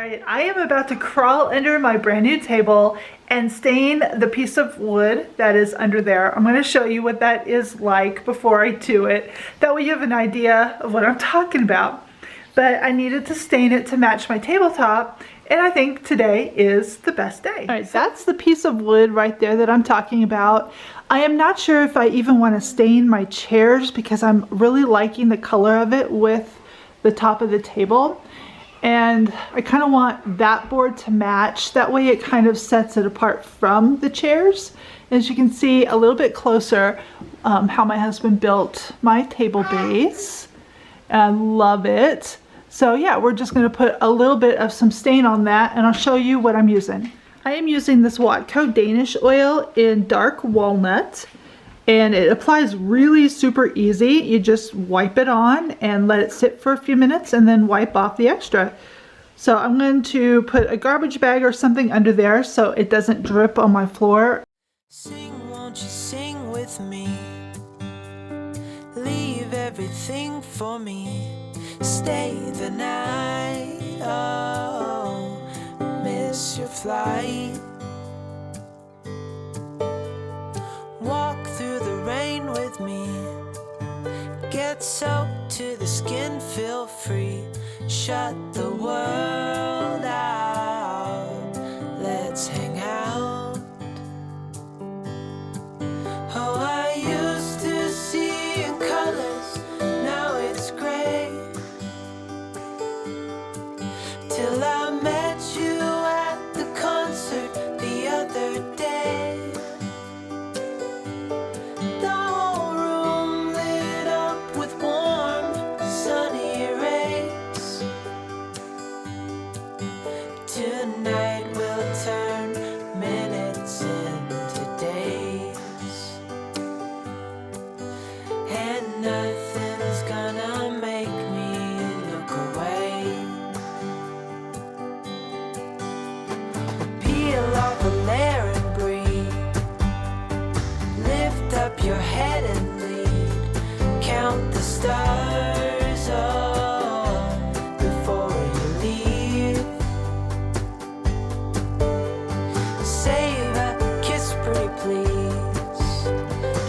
Alright, I am about to crawl under my brand new table and stain the piece of wood that is under there. I'm going to show you what that is like before I do it. That way you have an idea of what I'm talking about. But I needed to stain it to match my tabletop, and I think today is the best day. Alright, that's the piece of wood right there that I'm talking about. I am not sure if I even want to stain my chairs because I'm really liking the color of it with the top of the table. And I kind of want that board to match. That way it kind of sets it apart from the chairs. As you can see a little bit closer how my husband built my table base. I love it. So yeah, we're just going to put a little bit of some stain on that, and I'll show you what I'm using. I am using this Watco Danish oil in dark walnut. And it applies really super easy. You just wipe it on and let it sit for a few minutes and then wipe off the extra. So I'm going to put a garbage bag or something under there so it doesn't drip on my floor. Sing, won't you sing with me? Leave everything for me. Stay the night. Oh, miss your flight. Walk through the rain with me. Get soaked to the skin, feel free. Shut the world out. Let's hang out. Oh, I used to see in colors, now it's gray. Till I met you at the concert the other day. Tonight we'll turn minutes into days, and nothing's gonna make me look away. Peel off a layer and breathe. Lift up your head and lead. Count the stars, oh, before you leave. Save a kiss, pretty please.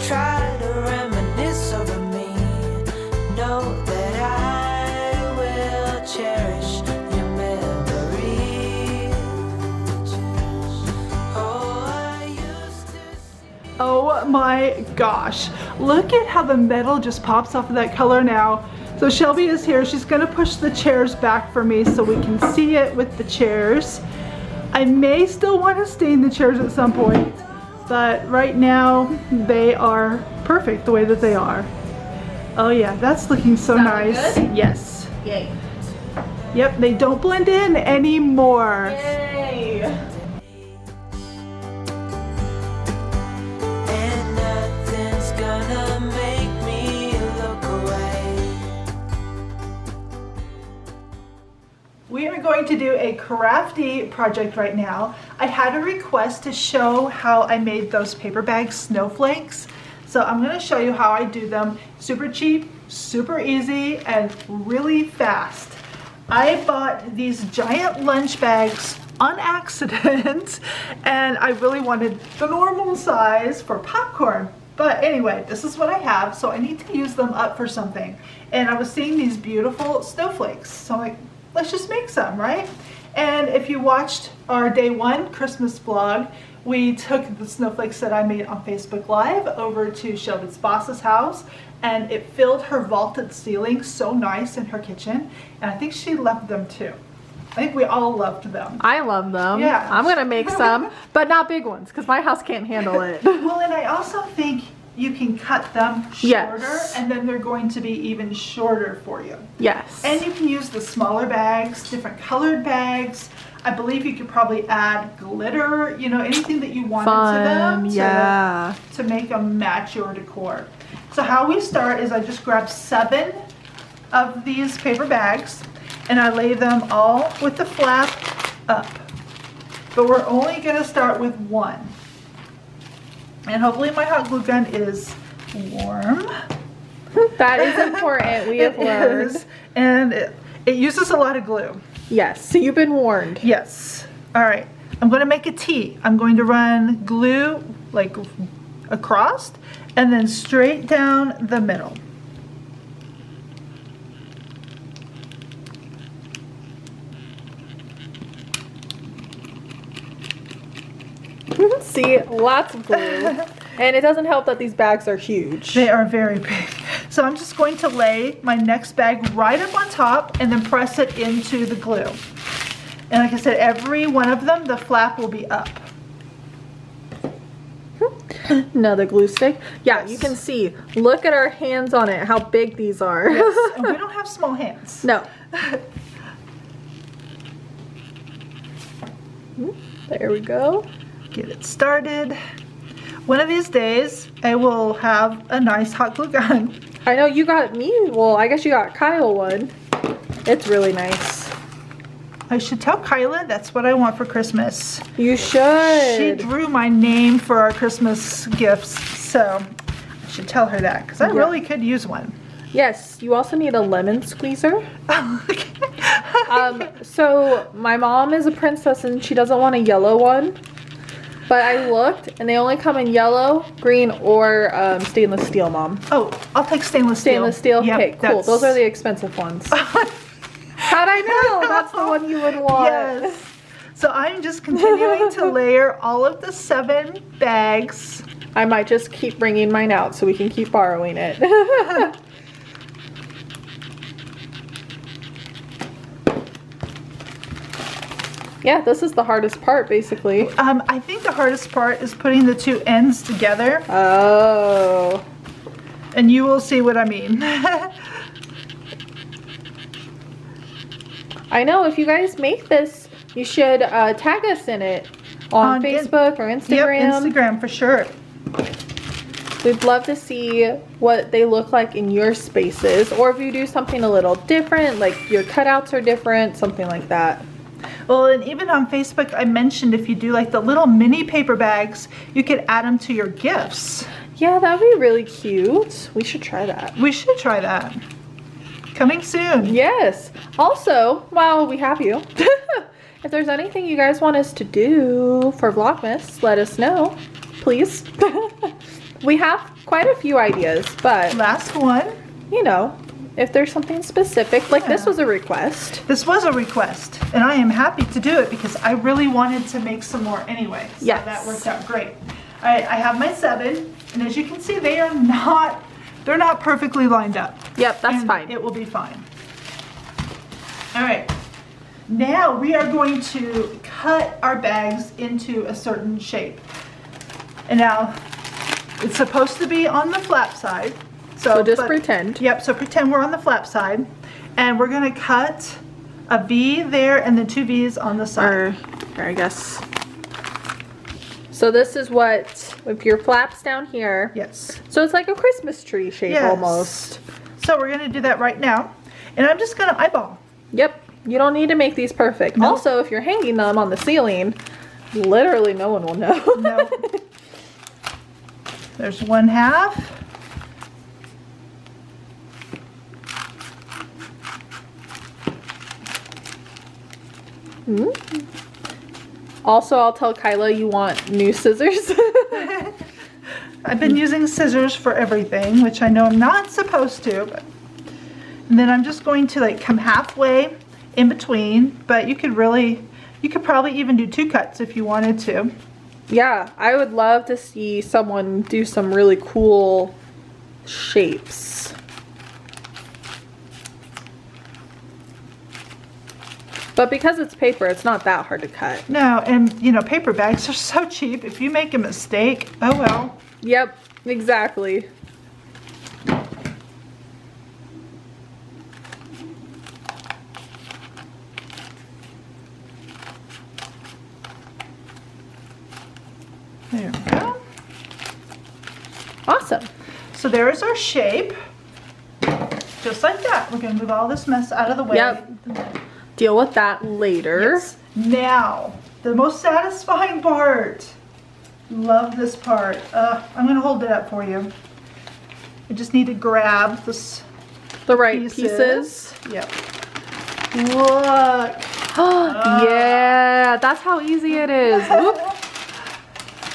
Try to reminisce over me. Know that I will cherish your memories. Oh, I used to see. Oh my gosh. Look at how the metal just pops off of that color now. So Shelby is here. She's going to push the chairs back for me so we can see it with the chairs. I may still want to stain the chairs at some point, but right now they are perfect the way that they are. Oh yeah, that's looking so nice. Good? Yes. Yay. Yep, they don't blend in anymore. Yay. And nothing's gonna make me look away. We are going to do a crafty project right now. I had a request to show how I made those paper bag snowflakes. So I'm going to show you how I do them. Super cheap, super easy, and really fast. I bought these giant lunch bags on accident, and I really wanted the normal size for popcorn. But anyway, this is what I have, so I need to use them up for something. And I was seeing these beautiful snowflakes, so I'm like, let's just make some, right? And if you watched our day one Christmas vlog, we took the snowflakes that I made on Facebook Live over to Sheldon's boss's house, and it filled her vaulted ceiling so nice in her kitchen, and I think she loved them too. I think we all loved them. I love them. Yeah. I'm gonna make some, but not big ones because my house can't handle it. Well, and I also think you can cut them shorter, Yes. and then they're going to be even shorter for you. Yes. And you can use the smaller bags, different colored bags. I believe you could probably add glitter, you know, anything that you wanted to them yeah. to make them match your decor. So how we start is I just grab 7 of these paper bags and I lay them all with the flap up. But we're only going to start with 1. And hopefully my hot glue gun is warm. That is important. We have learned. And it uses a lot of glue. Yes, so you've been warned. Yes. All right. I'm going to make a T. I'm going to run glue like across and then straight down the middle. See, lots of glue. And it doesn't help that these bags are huge. They are very big. So I'm just going to lay my next bag right up on top and then press it into the glue. And like I said, every one of them, the flap will be up. Another glue stick. Yeah, Yes. you can see. Look at our hands on it, how big these are. Yes, and we don't have small hands. No. There we go. Get it started. One of these days, I will have a nice hot glue gun. I know you got me, well, I guess you got Kyle one. It's really nice. I should tell Kyla that's what I want for Christmas. You should. She drew my name for our Christmas gifts, so I should tell her that because I really could use one. Yes, you also need a lemon squeezer. So my mom is a princess and she doesn't want a yellow one. But I looked and they only come in yellow, green, or stainless steel, Mom. Oh, I'll take stainless steel. Stainless steel? Yep, Okay, cool. Those are the expensive ones. How'd I know? That's the one you would want. Yes. So I'm just continuing to layer all of the 7 bags. I might just keep bringing mine out so we can keep borrowing it. Yeah, this is the hardest part, basically. I think the hardest part is putting the 2 ends together, Oh. and you will see what I mean. I know, if you guys make this, you should tag us in it on Facebook or Instagram. Yep, Instagram for sure. We'd love to see what they look like in your spaces, or if you do something a little different, like your cutouts are different, something like that. Well, and even on Facebook, I mentioned if you do like the little mini paper bags, you could add them to your gifts. Yeah, that'd be really cute. We should try that. We should try that. Coming soon. Yes. Also, while we have you, if there's anything you guys want us to do for Vlogmas, let us know, please. We have quite a few ideas, but Last one. you know, if there's something specific, like this was a request. This was a request, and I am happy to do it because I really wanted to make some more anyway. So Yes. that worked out great. All right, I have my 7, and as you can see, they're not perfectly lined up. Yep, that's And fine. It will be fine. All right, now we are going to cut our bags into a certain shape. And now, it's supposed to be on the flap side. So just pretend. Yep, so pretend we're on the flap side. And we're gonna cut a V there and then 2 V's on the side. Or I guess. So this is what, if your flaps down here. Yes. So it's like a Christmas tree shape Yes. almost. So we're gonna do that right now. And I'm just gonna eyeball. Yep. You don't need to make these perfect. No. Also, if you're hanging them on the ceiling, literally no one will know. No. There's 1/2. Also, I'll tell Kyla you want new scissors. I've been using scissors for everything, which I know I'm not supposed to. But... And then I'm just going to like come halfway in between, but you could probably even do 2 cuts if you wanted to. Yeah, I would love to see someone do some really cool shapes. But because it's paper, it's not that hard to cut. No, and you know, paper bags are so cheap. If you make a mistake, oh well. Yep, exactly. There we go. Awesome. So there is our shape. Just like that. We're going to move all this mess out of the way. Yep. Deal with that later. Yes. Now, the most satisfying part. Love this part. I'm going to hold it up for you. I just need to grab this The right pieces. Yep. Look. Yeah, that's how easy it is. Whoop.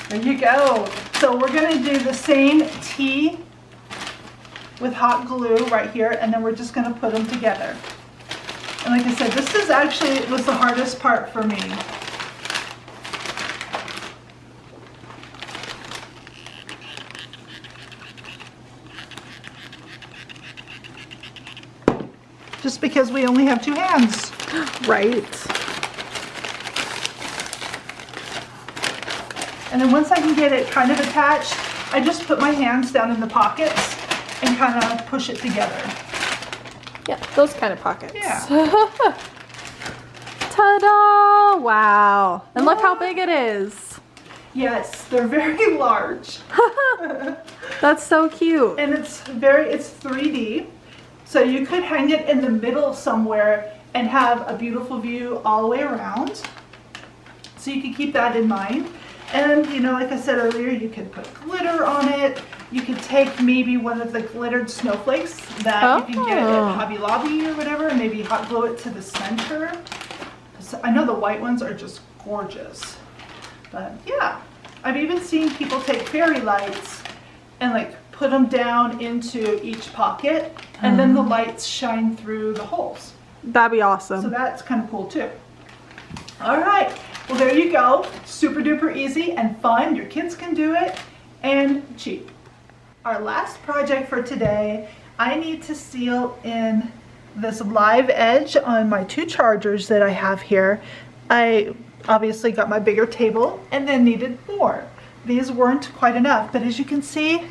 There you go. So we're gonna do the same T with hot glue right here, and then we're just gonna put them together. And like I said, this is actually was the hardest part for me. Just because we only have 2 hands. Right. And then once I can get it kind of attached, I just put my hands down in the pockets and kind of push it together. Yeah, those kind of pockets. Yeah. Ta-da! Wow. And look how big it is. Yes, they're very large. That's so cute. And it's 3D. So you could hang it in the middle somewhere and have a beautiful view all the way around. So you can keep that in mind. And you know, like I said earlier, you could put glitter on it. You could take maybe one of the glittered snowflakes that you can get at Hobby Lobby or whatever, and maybe hot glue it to the center. So I know the white ones are just gorgeous. But yeah, I've even seen people take fairy lights and like put them down into each pocket, and then the lights shine through the holes. That'd be awesome. So that's kind of cool too. All right, well there you go. Super duper easy and fun. Your kids can do it and cheap. Our last project for today, I need to seal in this live edge on my 2 chargers that I have here. I obviously got my bigger table and then needed more. These weren't quite enough, but as you can see,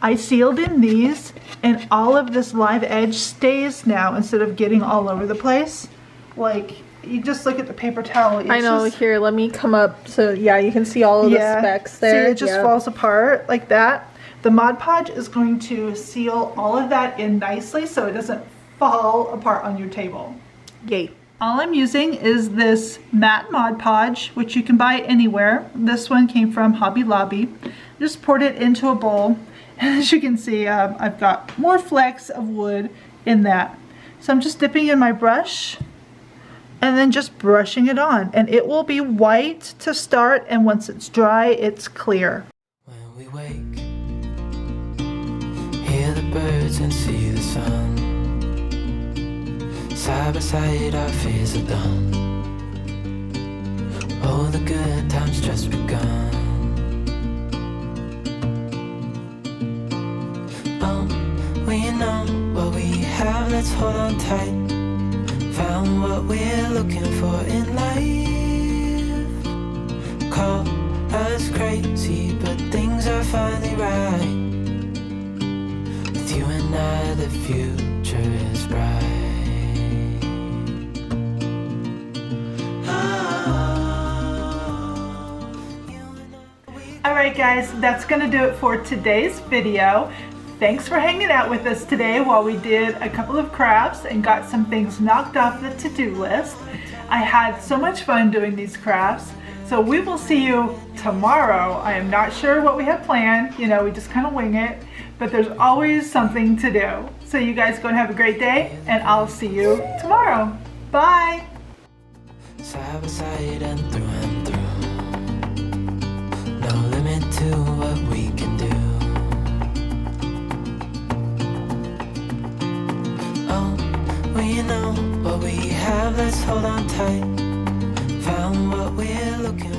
I sealed in these and all of this live edge stays now instead of getting all over the place. Like, you just look at the paper towel. I know, here, let me come up so, yeah, you can see all of the specks there. See, it just falls apart like that. The Mod Podge is going to seal all of that in nicely so it doesn't fall apart on your table. Yay. All I'm using is this matte Mod Podge, which you can buy anywhere. This one came from Hobby Lobby. Just poured it into a bowl. And as you can see, I've got more flecks of wood in that. So I'm just dipping in my brush and then just brushing it on. And it will be white to start, and once it's dry, it's clear. When we wake, hear the birds and see the sun. Side by side our fears are done. Oh, the good times just begun. We know what we have, let's hold on tight. Found what we're looking for in life. Call us crazy, but things are finally right. With you and I, the future is bright. Alright guys, that's gonna do it for today's video. Thanks for hanging out with us today while we did a couple of crafts and got some things knocked off the to-do list. I had so much fun doing these crafts. So we will see you tomorrow. I am not sure what we have planned. You know, we just kind of wing it. But there's always something to do. So you guys go and have a great day, and I'll see you tomorrow. Bye! Side by side and through. No limit to what we can do. We know what we have, let's hold on tight. Found what we're looking for.